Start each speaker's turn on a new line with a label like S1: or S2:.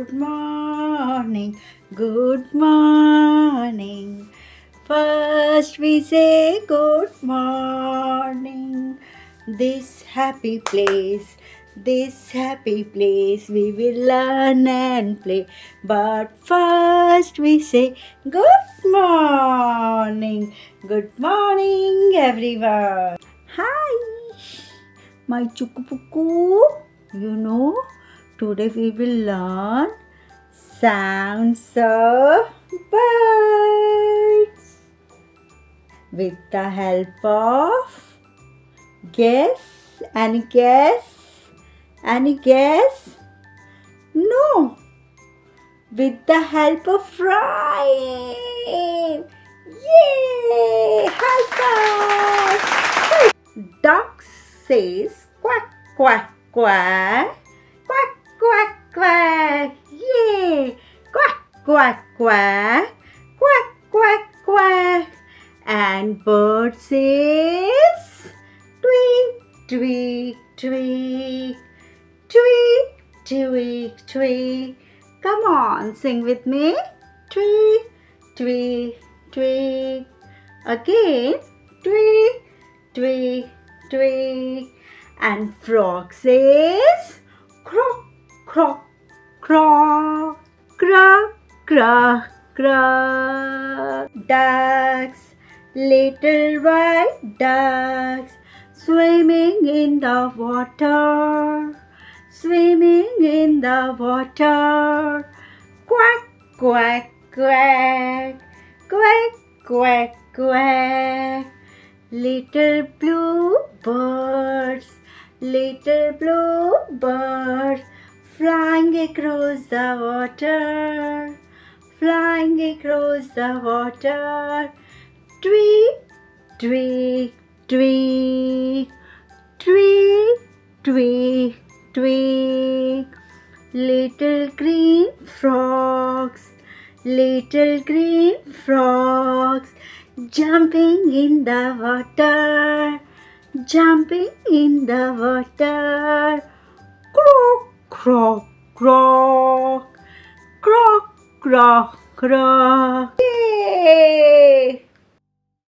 S1: Good morning, good morning. First we say good morning. This happy place we will learn and play. But first we say good morning. Good morning, everyone. Hi, my chukupuku. Today we will learn sounds of birds with the help of guess. Any guess? No. With the help of rhyme. Yay! High five! Duck says quack, quack, quack. Quack, quack, quack. Yay! Quack, quack, quack. Quack, quack, quack. And bird says tweet, tweet, tweet. Tweet, tweet, tweet. Come on, sing with me. Tweet, tweet, tweet. Again, tweet, tweet, tweet. And frog says croak, croak, croak, croak, croak, croak. Ducks, little white ducks, swimming in the water. Swimming in the water. Quack, quack, quack. Quack, quack, quack. Little blue birds flying across the water. Flying across the water. Tweet, tweet, tweet. Tweet, tweet, tweet. Little green frogs jumping in the water. Jumping in the water. Croak, croak, croak. Croak, croak, croak. Yay!